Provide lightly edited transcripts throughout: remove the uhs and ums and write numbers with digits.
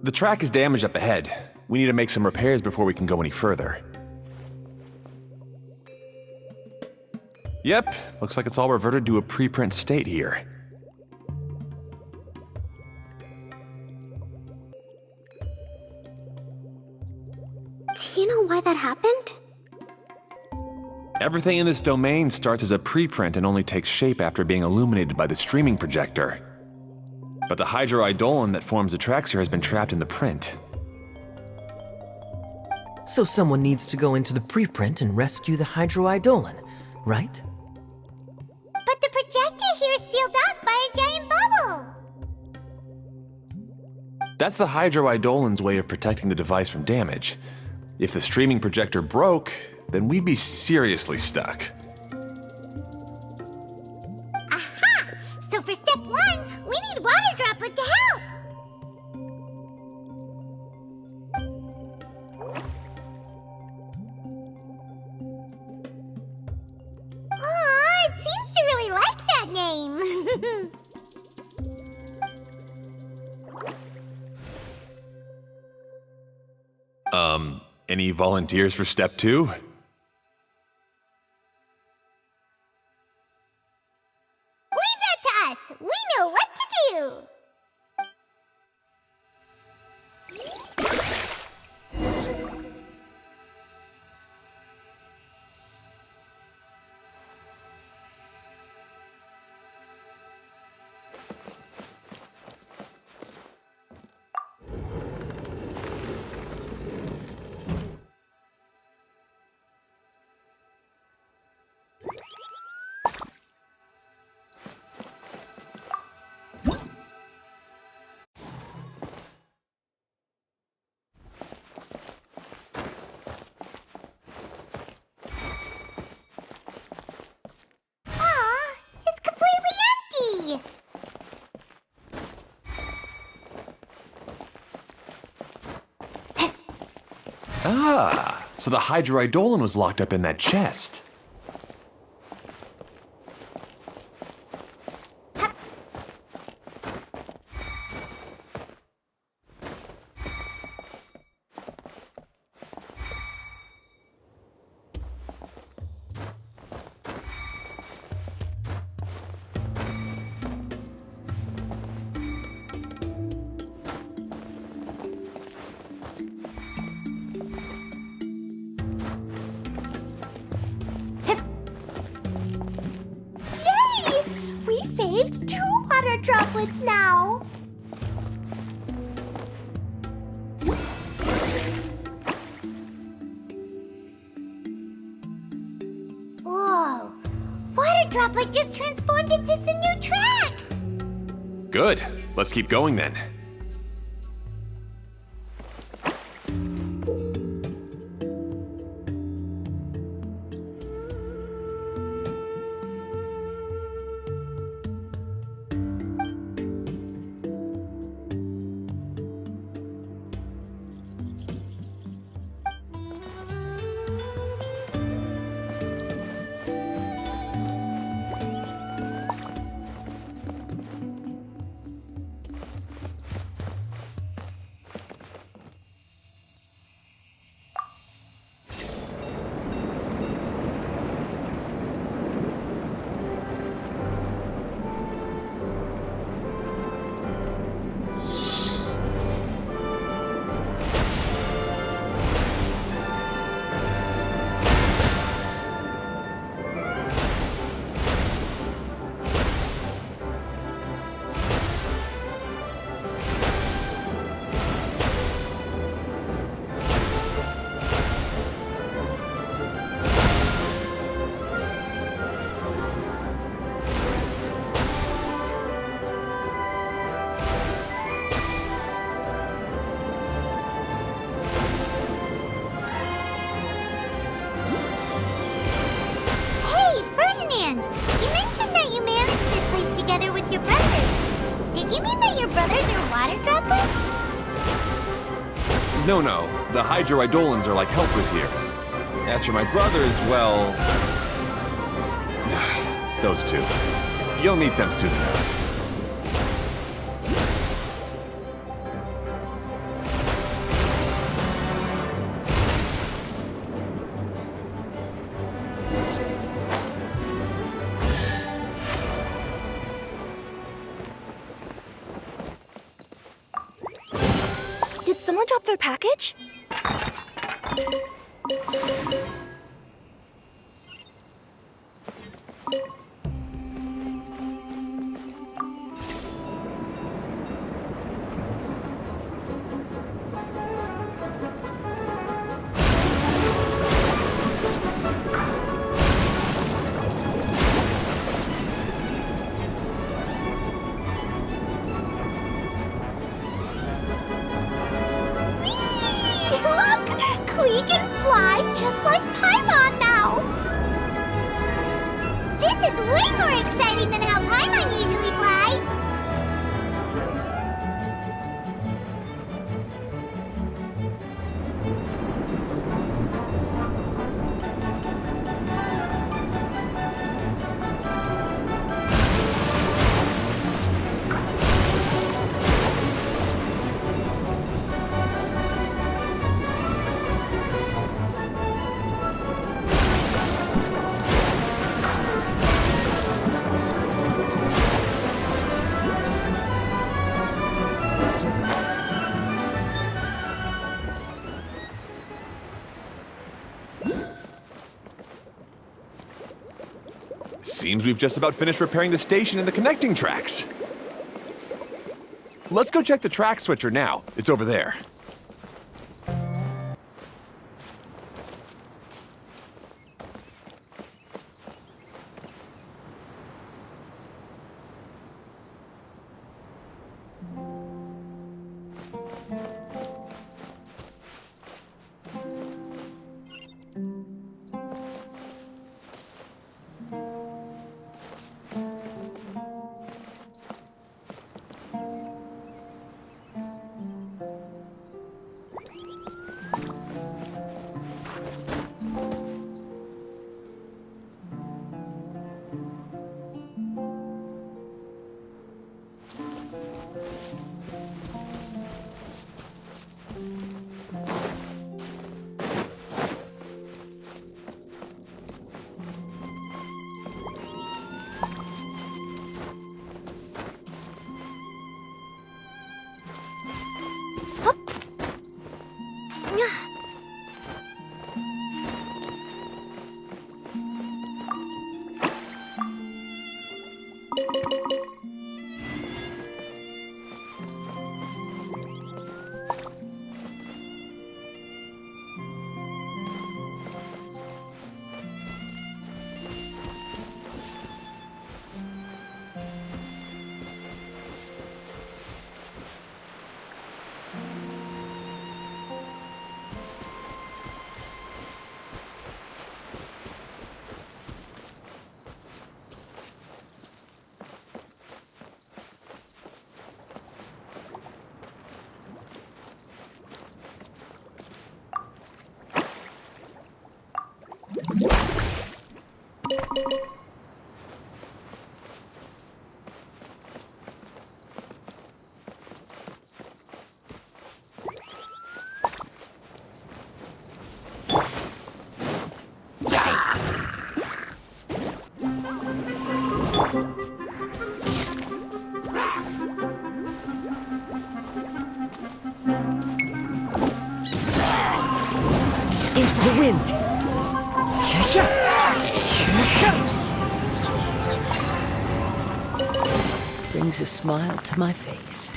The track is damaged up ahead. We need to make some repairs before we can go any further. Yep, looks like it's all reverted to a preprint state here. Do you know why that happened? Everything in this domain starts as a preprint and only takes shape after being illuminated by the streaming projector. But the hydroidolin that forms the tracks here has been trapped in the print. So someone needs to go into the preprint and rescue the hydroidolin, right? But the projector here is sealed off by a giant bubble! That's the hydroidolin's way of protecting the device from damage. If the streaming projector broke, then we'd be seriously stuck. Aha! So for step 1, we need water droplet to help! Aw, it seems to really like that name! Any volunteers for step 2? Leave that to us! We know what to do! Ah, so the hydroidolin was locked up in that chest. Saved 2 water droplets now! Whoa! Water droplet just transformed into some new tracks! Good. Let's keep going then. No, the hydroidolins are like helpers here. As for my brothers, well... those two. You'll meet them soon enough. someone drop their package? Look! Klee can fly just like Paimon now! This is way more exciting than how Paimon usually flies! Seems we've just about finished repairing the station and the connecting tracks. Let's go check the track switcher now. It's over there. Into the wind! Brings a smile to my face.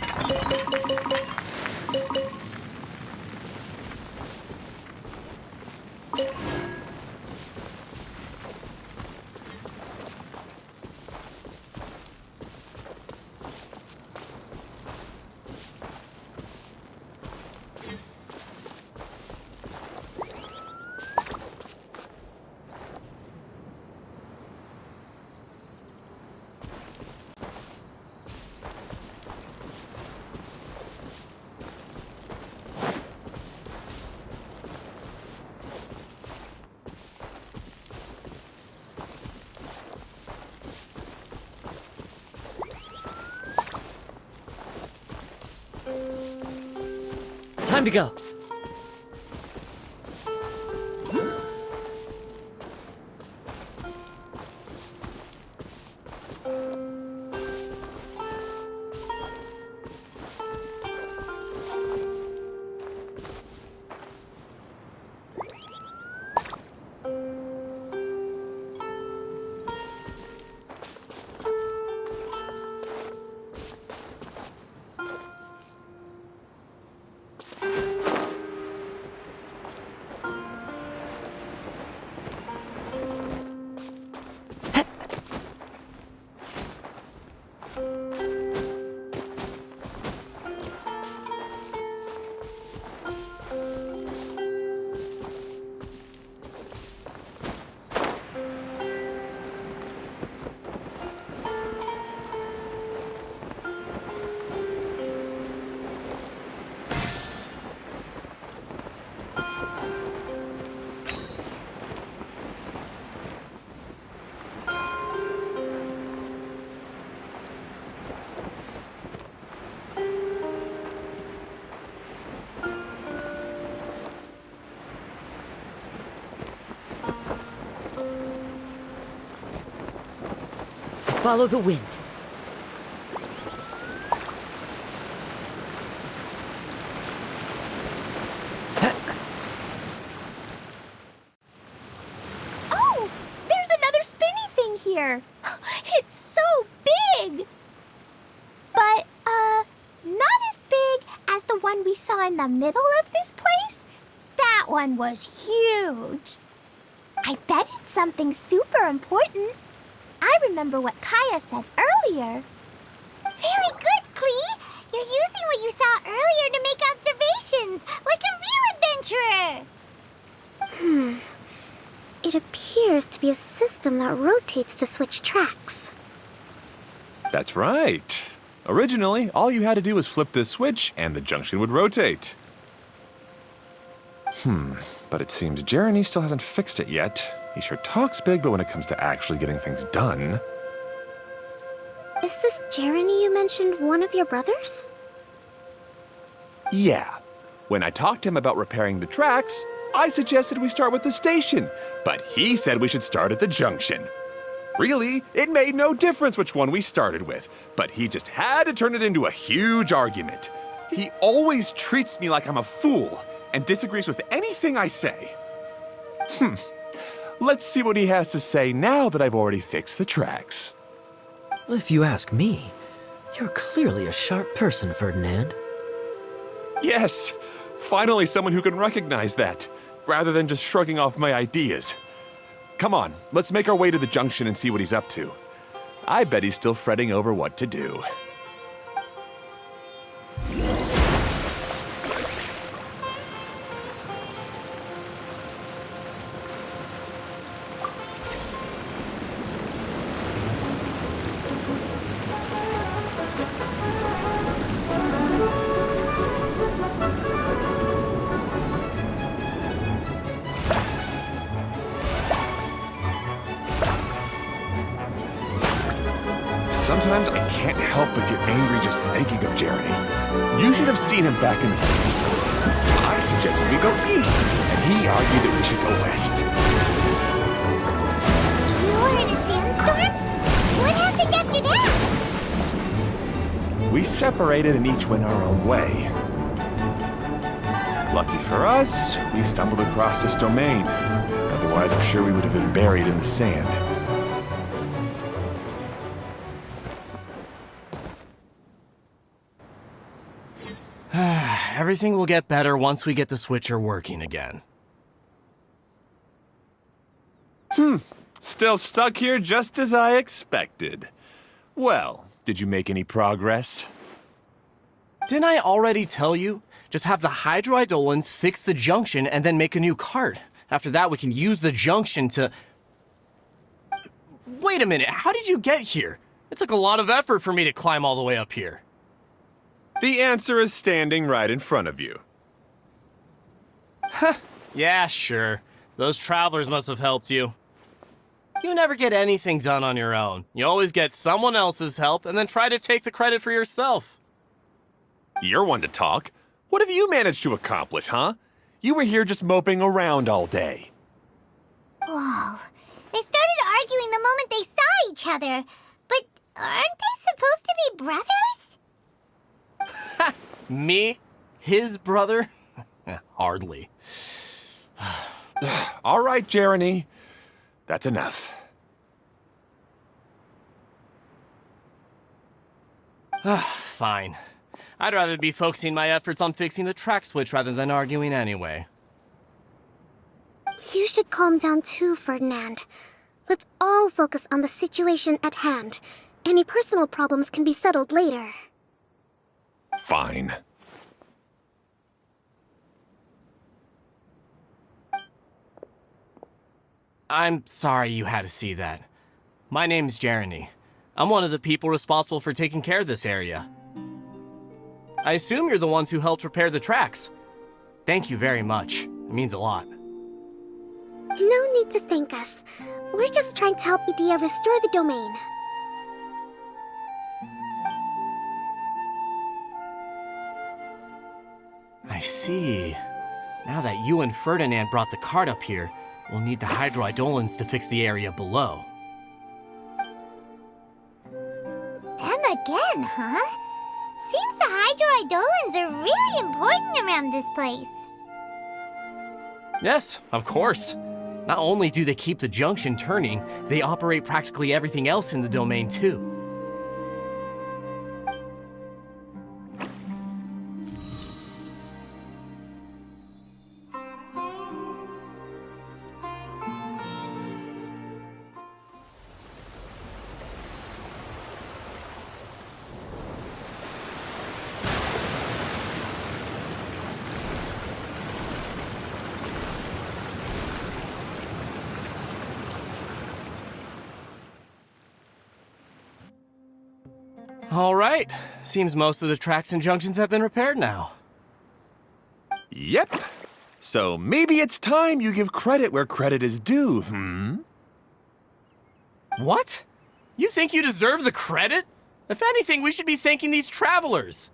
Time to go. Follow the wind. Oh, there's another spinny thing here. It's so big. But, not as big as the one we saw in the middle of this place. That one was huge. I bet it's something super important. I remember what Kaeya said earlier. Very good, Klee. You're using what you saw earlier to make observations, like a real adventurer. It appears to be a system that rotates to switch tracks. That's right. Originally, all you had to do was flip this switch and the junction would rotate. But it seems Jeremy still hasn't fixed it yet. He sure talks big, but when it comes to actually getting things done... Is this Jeremy you mentioned one of your brothers? Yeah. When I talked to him about repairing the tracks, I suggested we start with the station, but he said we should start at the junction. Really, it made no difference which one we started with, but he just had to turn it into a huge argument. He always treats me like I'm a fool and disagrees with anything I say. Let's see what he has to say now that I've already fixed the tracks. If you ask me, you're clearly a sharp person, Ferdinand. Yes, finally someone who can recognize that, rather than just shrugging off my ideas. Come on, let's make our way to the junction and see what he's up to. I bet he's still fretting over what to do. Sometimes I can't help but get angry just thinking of Jeremy. You should have seen him back in the sandstorm. I suggested we go east, and he argued that we should go west. You were in a sandstorm? What happened after that? We separated and each went our own way. Lucky for us, we stumbled across this domain. Otherwise, I'm sure we would have been buried in the sand. Everything will get better once we get the switcher working again. Still stuck here just as I expected. Well, did you make any progress? Didn't I already tell you? Just have the Hydroidolans fix the junction and then make a new cart. After that, we can use the junction to... Wait a minute, how did you get here? It took a lot of effort for me to climb all the way up here. The answer is standing right in front of you. Yeah, sure. Those travelers must have helped you. You never get anything done on your own. You always get someone else's help and then try to take the credit for yourself. You're one to talk. What have you managed to accomplish, huh? You were here just moping around all day. Whoa. They started arguing the moment they saw each other. But aren't they supposed to be brothers? Me? His brother? Hardly. All right, Jeremy. That's enough. Fine. I'd rather be focusing my efforts on fixing the track switch rather than arguing anyway. You should calm down too, Ferdinand. Let's all focus on the situation at hand. Any personal problems can be settled later. Fine. I'm sorry you had to see that. My name's Jeremy. I'm one of the people responsible for taking care of this area. I assume you're the ones who helped repair the tracks. Thank you very much. It means a lot. No need to thank us. We're just trying to help Idea restore the domain. I see. Now that you and Ferdinand brought the cart up here, we'll need the Hydroidolans to fix the area below. fun, huh? Seems the Hydro-Eidolons are really important around this place. Yes, of course. Not only do they keep the junction turning, they operate practically everything else in the domain too. All right. Seems most of the tracks and junctions have been repaired now. Yep. So maybe it's time you give credit where credit is due, What? You think you deserve the credit? If anything, we should be thanking these travelers.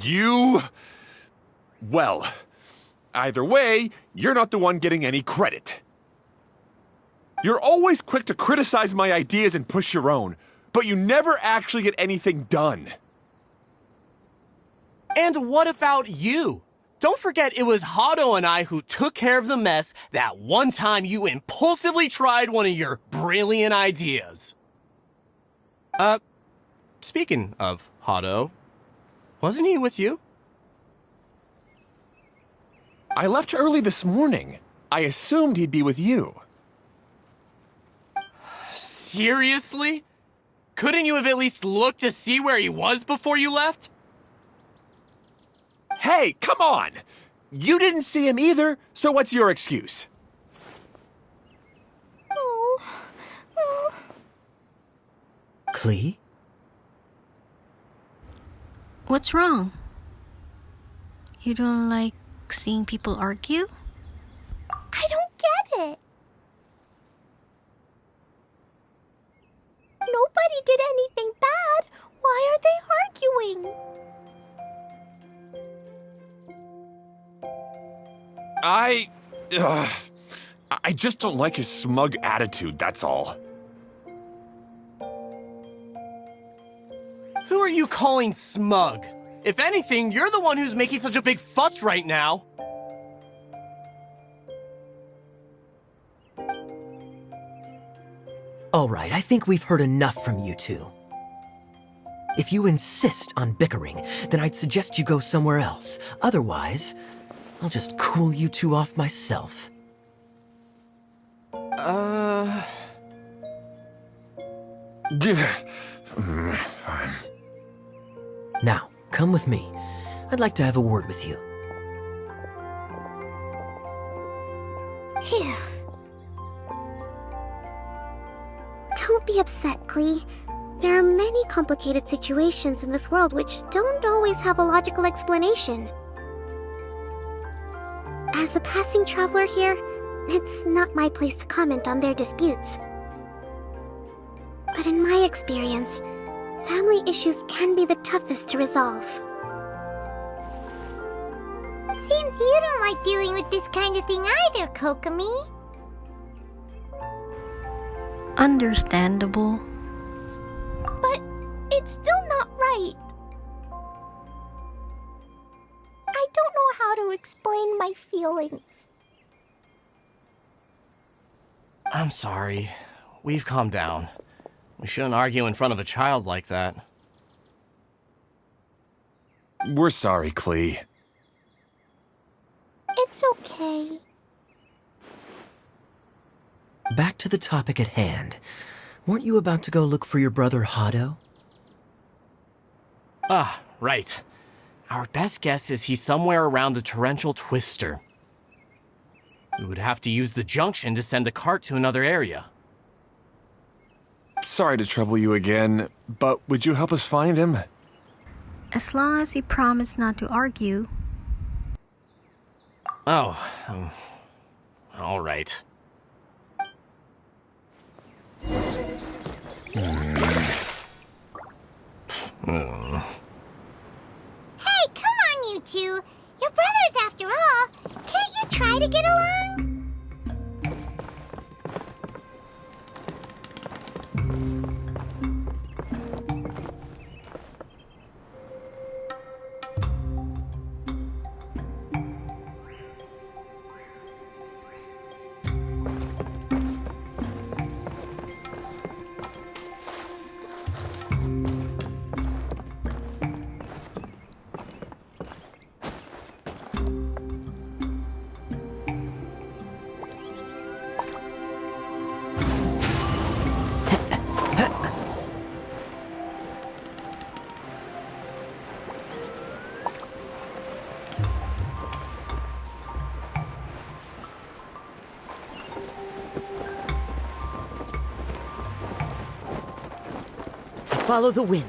You... Well, either way, you're not the one getting any credit. You're always quick to criticize my ideas and push your own, but you never actually get anything done. And what about you? Don't forget it was Hado and I who took care of the mess that one time you impulsively tried one of your brilliant ideas. Speaking of Hado, wasn't he with you? I left early this morning. I assumed he'd be with you. Seriously? Couldn't you have at least looked to see where he was before you left? Hey, come on! You didn't see him either, so what's your excuse? Klee? What's wrong? You don't like seeing people argue? I don't get it. Nobody did anything bad. Why are they arguing? I just don't like his smug attitude, that's all. Who are you calling smug? If anything, you're the one who's making such a big fuss right now. All right, I think we've heard enough from you two. If you insist on bickering, then I'd suggest you go somewhere else. Otherwise, I'll just cool you two off myself. Fine. Now, come with me. I'd like to have a word with you. Phew. Don't be upset, Klee. There are many complicated situations in this world which don't always have a logical explanation. As a passing traveler here, it's not my place to comment on their disputes. But in my experience, family issues can be the toughest to resolve. Seems you don't like dealing with this kind of thing either, Kokomi. Understandable. But it's still not right. I don't know how to explain my feelings. I'm sorry. We've calmed down. We shouldn't argue in front of a child like that. We're sorry, Klee. It's okay. Back to the topic at hand. Weren't you about to go look for your brother Hado? Ah, right. Our best guess is he's somewhere around the torrential twister. We would have to use the junction to send the cart to another area. Sorry to trouble you again, but would you help us find him? As long as you promise not to argue. Oh, all right. Hey, come on, you two. You're brothers after all. Can't you try to get along? Follow the wind.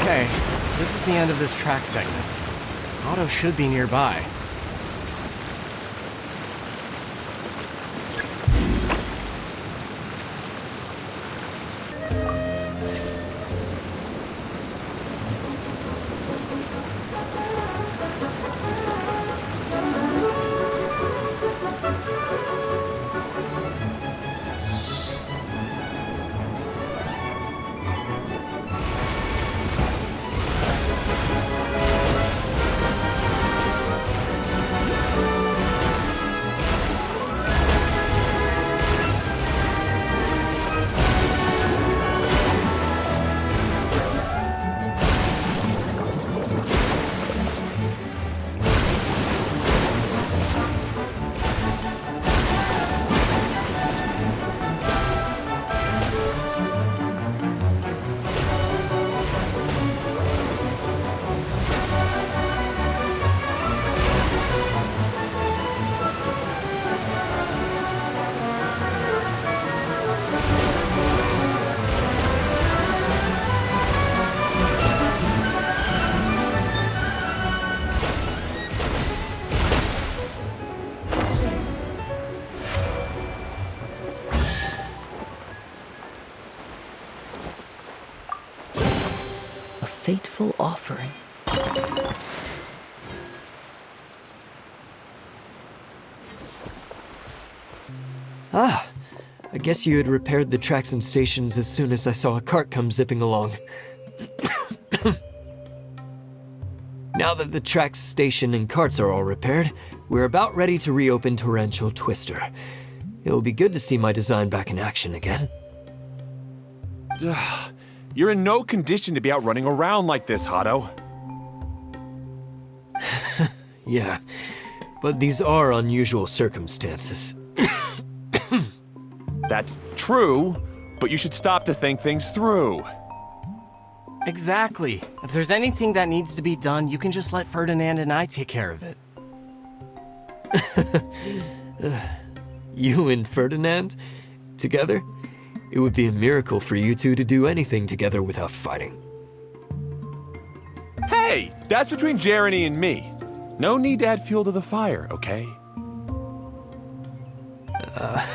Okay, this is the end of this track segment. Otto should be nearby. Fateful offering. Ah, I guess you had repaired the tracks and stations as soon as I saw a cart come zipping along. Now that the tracks, station, and carts are all repaired, we're about ready to reopen Torrential Twister. It'll be good to see my design back in action again. You're in no condition to be out running around like this, Otto. Yeah, but these are unusual circumstances. That's true, but you should stop to think things through. Exactly. If there's anything that needs to be done, you can just let Ferdinand and I take care of it. You and Ferdinand? Together? It would be a miracle for you two to do anything together without fighting. Hey, that's between Jeremy and me. No need to add fuel to the fire, okay?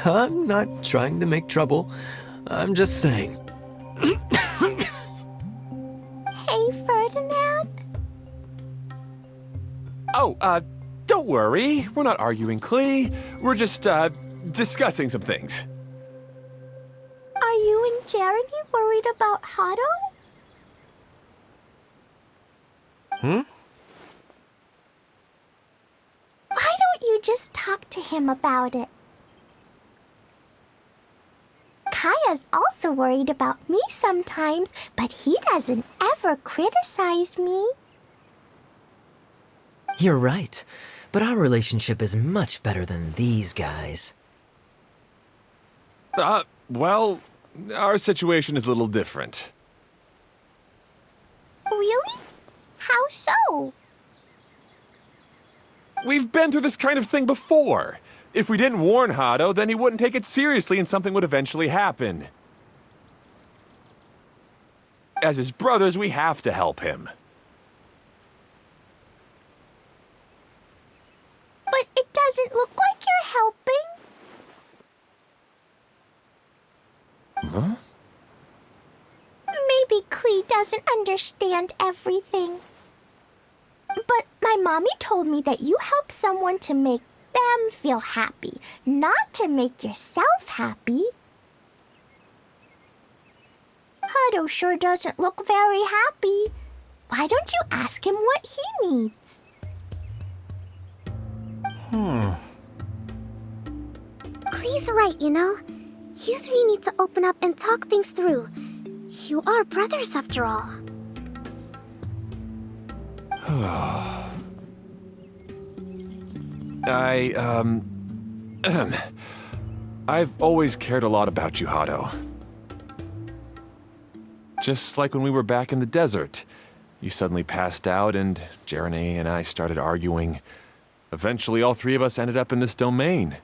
I'm not trying to make trouble. I'm just saying. Hey, Ferdinand. Oh, don't worry. We're not arguing, Klee. We're just, discussing some things. Are you and Jeremy worried about Otto? Hmm? Why don't you just talk to him about it? Kaeya's also worried about me sometimes, but he doesn't ever criticize me. You're right, but our relationship is much better than these guys. Well, our situation is a little different. Really? How so? We've been through this kind of thing before. If we didn't warn Hado, then he wouldn't take it seriously and something would eventually happen. As his brothers, we have to help him. But it doesn't look like you're helping. Huh? Maybe Klee doesn't understand everything. But my mommy told me that you help someone to make them feel happy, not to make yourself happy. Hado sure doesn't look very happy. Why don't you ask him what he needs? Klee's right, you know. You three need to open up and talk things through. You are brothers after all. I've always cared a lot about you, Hado. Just like when we were back in the desert. You suddenly passed out and Jeremy and I started arguing. Eventually, all three of us ended up in this domain.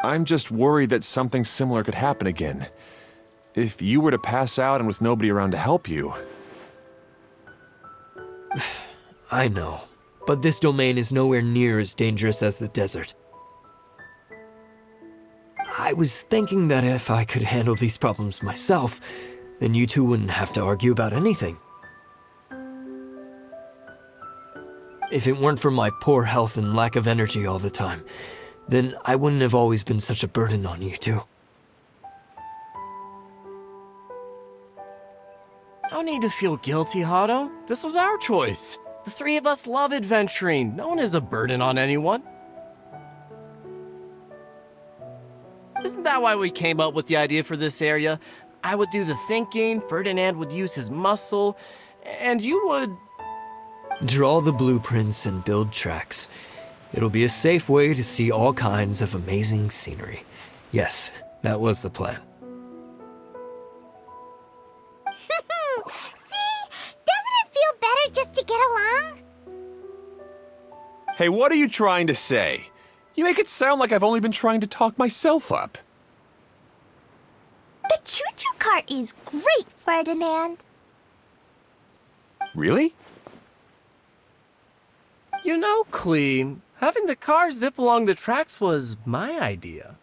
I'm just worried that something similar could happen again. If you were to pass out and with nobody around to help you. I know, but this domain is nowhere near as dangerous as the desert. I was thinking that if I could handle these problems myself, then you two wouldn't have to argue about anything. If it weren't for my poor health and lack of energy all the time, then I wouldn't have always been such a burden on you two. No need to feel guilty, Hado. This was our choice. The three of us love adventuring. No one is a burden on anyone. Isn't that why we came up with the idea for this area? I would do the thinking, Ferdinand would use his muscle, and you would... Draw the blueprints and build tracks. It'll be a safe way to see all kinds of amazing scenery. Yes, that was the plan. See? Doesn't it feel better just to get along? Hey, what are you trying to say? You make it sound like I've only been trying to talk myself up. The choo-choo cart is great, Ferdinand. Really? You know, Klee, having the car zip along the tracks was my idea.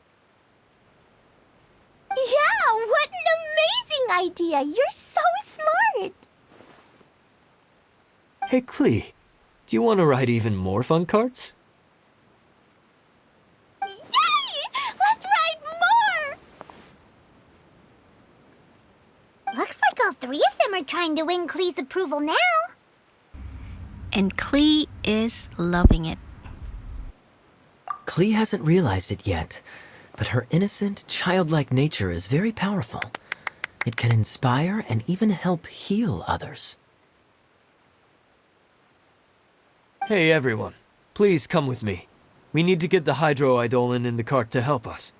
Yeah, what an amazing idea! You're so smart! Hey, Klee, do you want to ride even more fun carts? Yay! Let's ride more! Looks like all three of them are trying to win Klee's approval now. And Klee is loving it. Klee hasn't realized it yet, but her innocent, childlike nature is very powerful. It can inspire and even help heal others. Hey everyone, please come with me. We need to get the hydroidolin in the cart to help us.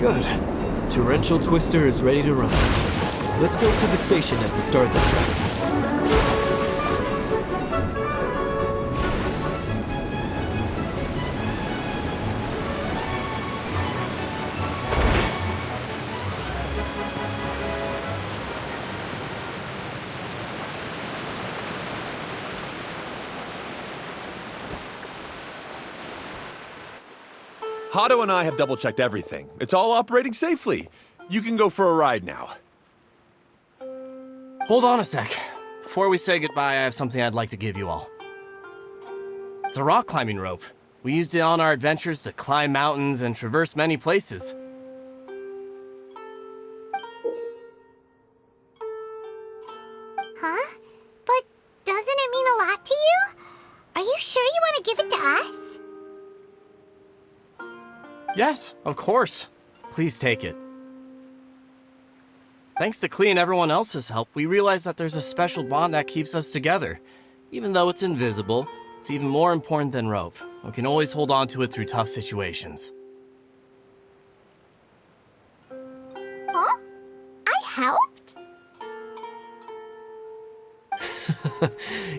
Good. Torrential Twister is ready to run. Let's go to the station at the start of the track. Hato and I have double-checked everything. It's all operating safely. You can go for a ride now. Hold on a sec. Before we say goodbye, I have something I'd like to give you all. It's a rock climbing rope. We used it on our adventures to climb mountains and traverse many places. Huh? But doesn't it mean a lot to you? Are you sure you want to give it to us? Yes, of course. Please take it. Thanks to Klee and everyone else's help, we realized that there's a special bond that keeps us together. Even though it's invisible, it's even more important than rope. We can always hold on to it through tough situations. Huh? I helped?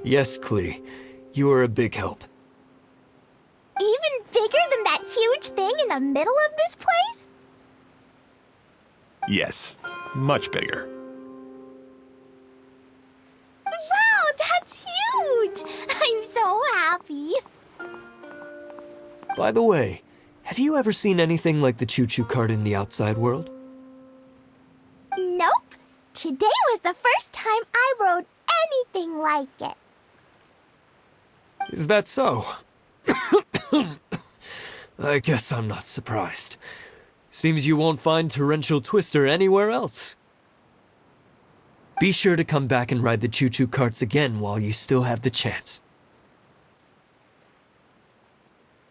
Yes, Klee. You are a big help. Even bigger than that huge thing in the middle of this place? Yes, much bigger. Wow, that's huge! I'm so happy. By the way, have you ever seen anything like the choo-choo cart in the outside world? Nope. Today was the first time I rode anything like it. Is that so? I guess I'm not surprised. Seems you won't find Torrential Twister anywhere else. Be sure to come back and ride the choo-choo carts again while you still have the chance.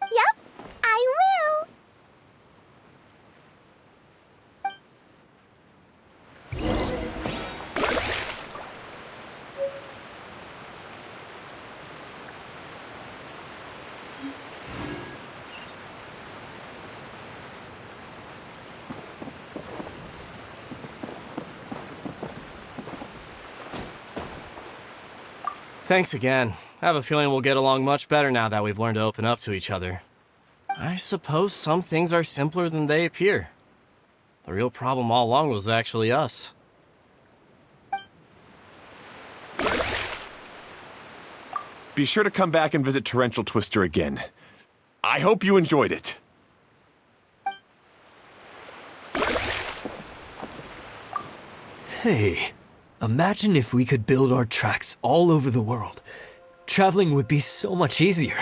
Yep, I will. Thanks again. I have a feeling we'll get along much better now that we've learned to open up to each other. I suppose some things are simpler than they appear. The real problem all along was actually us. Be sure to come back and visit Torrential Twister again. I hope you enjoyed it. Hey, imagine if we could build our tracks all over the world. Traveling would be so much easier.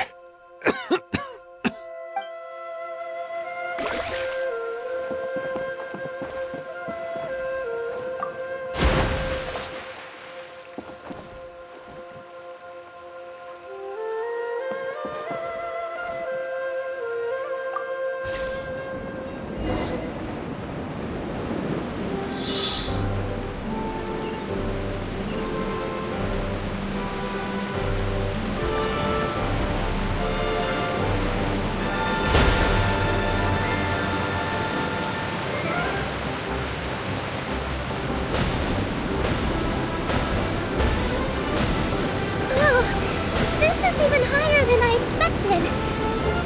Even higher than I expected.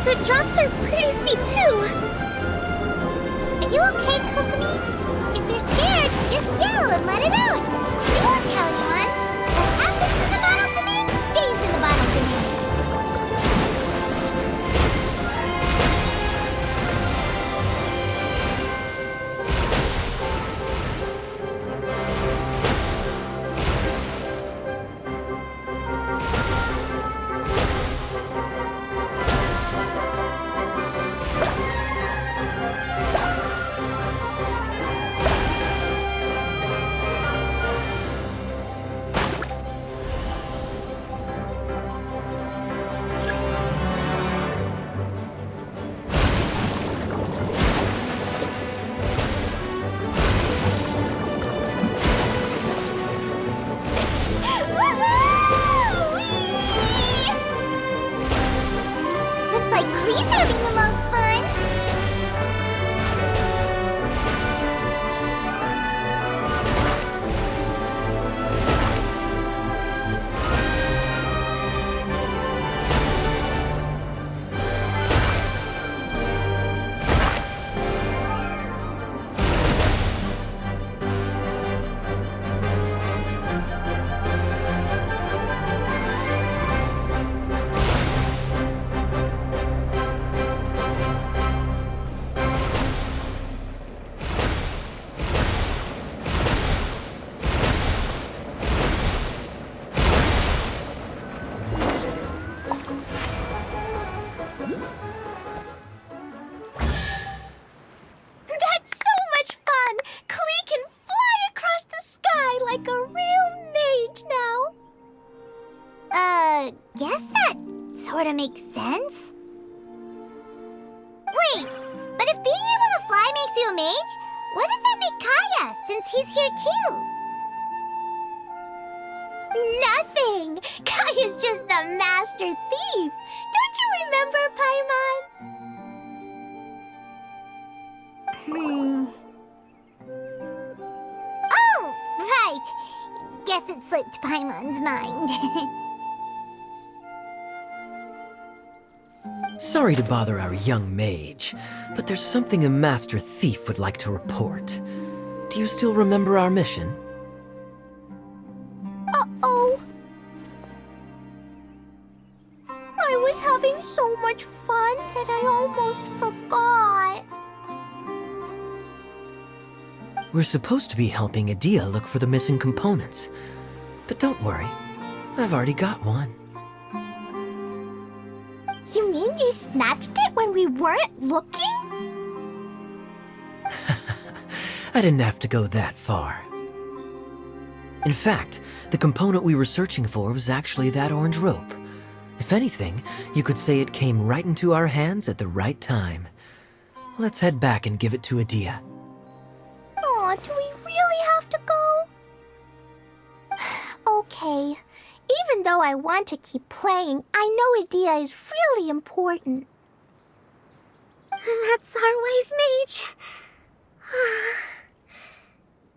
The drops are pretty steep too. Are you okay, Kokomi? If you're scared, just yell and let it out. We won't tell anyone. What happens in the bottle domain stays in the bottle domain. guess that sorta makes sense. Wait, but if being able to fly makes you a mage, what does that make Kaeya, since he's here too? Nothing! Kaeya's just the master thief! Don't you remember, Paimon? Oh, right. Guess it slipped Paimon's mind. Sorry to bother our young mage, but there's something a master thief would like to report. Do you still remember our mission? Uh-oh. I was having so much fun that I almost forgot. We're supposed to be helping Adia look for the missing components. But don't worry, I've already got one. You mean you snatched it when we weren't looking? I didn't have to go that far. In fact, the component we were searching for was actually that orange rope. If anything, you could say it came right into our hands at the right time. Let's head back and give it to Adia. Aw, do we really have to go? Okay. Even though I want to keep playing, I know Adia is really important. That's our wise mage.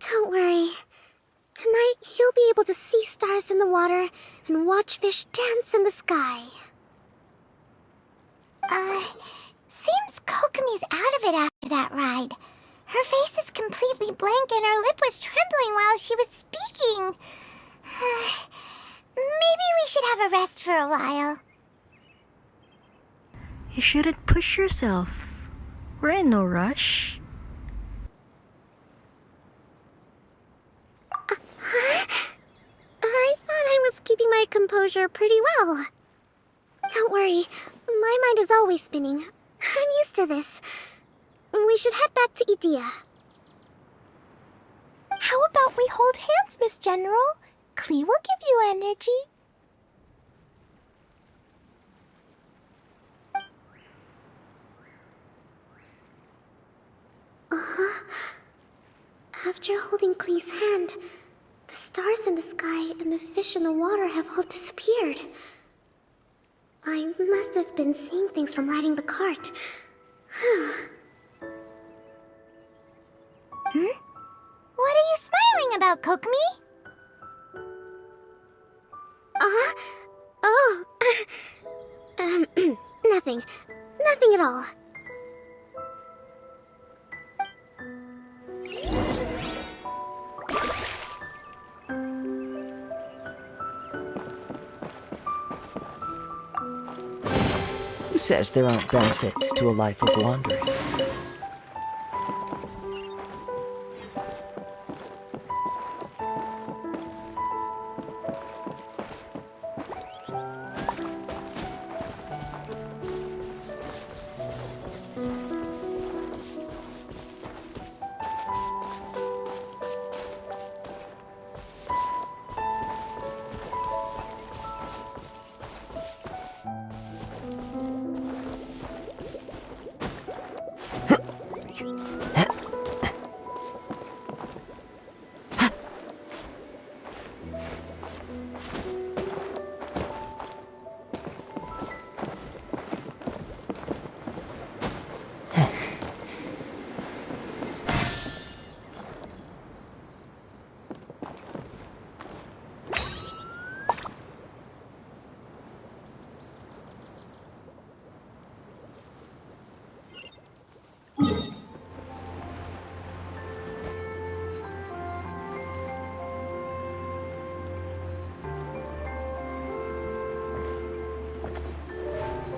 Don't worry. Tonight, he'll be able to see stars in the water and watch fish dance in the sky. Seems Kokomi's out of it after that ride. Her face is completely blank and her lip was trembling while she was speaking. Maybe we should have a rest for a while. You shouldn't push yourself. We're in no rush. I thought I was keeping my composure pretty well. Don't worry, my mind is always spinning. I'm used to this. We should head back to Adia. How about we hold hands, Miss General? Klee will give you energy. After holding Klee's hand, the stars in the sky and the fish in the water have all disappeared. I must have been seeing things from riding the cart. What are you smiling about, Kokomi? Oh. Nothing. Nothing at all. Who says there aren't benefits to a life of wandering?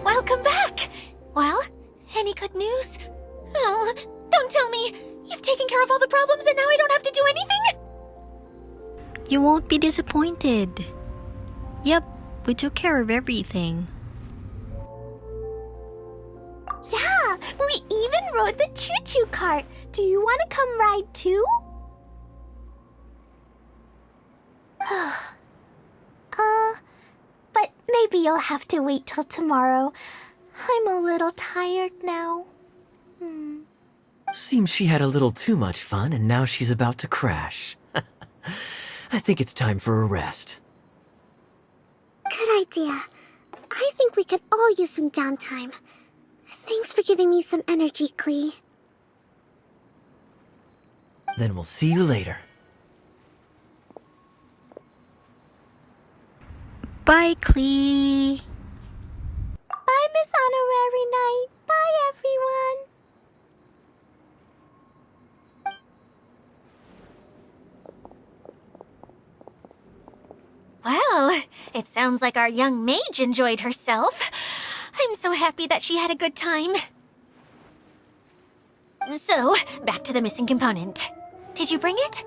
Welcome back! Well, any good news? Oh, don't tell me! You've taken care of all the problems and now I don't have to do anything? You won't be disappointed. Yep, we took care of everything. Yeah, we even rode the choo-choo cart. Do you want to come ride too? But maybe you'll have to wait till tomorrow. I'm a little tired now. Seems she had a little too much fun and now she's about to crash. I think it's time for a rest. Good idea. I think we could all use some downtime. Thanks for giving me some energy, Klee. Then we'll see you later. Bye, Klee. Bye, Miss Honorary Knight. Bye, everyone. Well, it sounds like our young mage enjoyed herself. I'm so happy that she had a good time. So, back to the missing component. Did you bring it?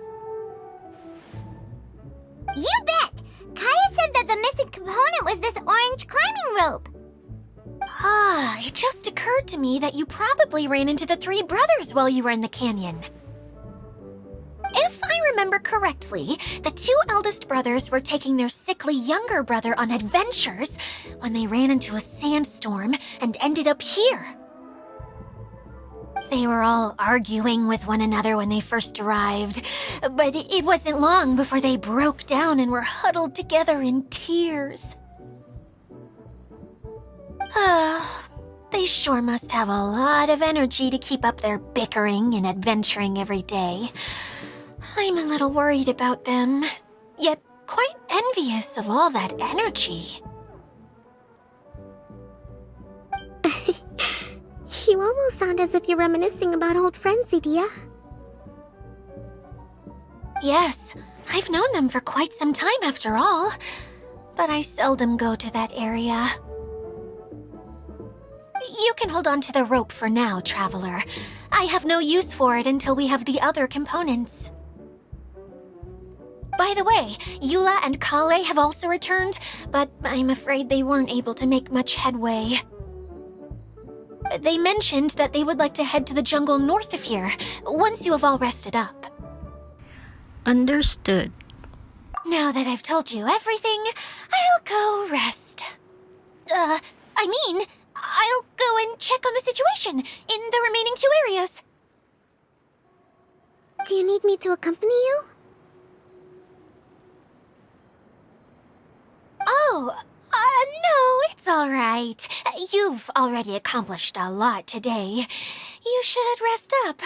You bet! Kaeya said that the missing component was this orange climbing rope. Ah, it just occurred to me that you probably ran into the three brothers while you were in the canyon. If I remember correctly, the two eldest brothers were taking their sickly younger brother on adventures when they ran into a sandstorm and ended up here. They were all arguing with one another when they first arrived, but it wasn't long before they broke down and were huddled together in tears. They sure must have a lot of energy to keep up their bickering and adventuring every day. I'm a little worried about them, yet quite envious of all that energy. You almost sound as if you're reminiscing about old friends, Idia. Yes, I've known them for quite some time after all, but I seldom go to that area. You can hold on to the rope for now, Traveler. I have no use for it until we have the other components. By the way, Eula and Collei have also returned, but I'm afraid they weren't able to make much headway. They mentioned that they would like to head to the jungle north of here, once you have all rested up. Understood. Now that I've told you everything, I'll go rest. I'll go and check on the situation in the remaining two areas. Do you need me to accompany you? Oh, no, it's all right. You've already accomplished a lot today. You should rest up.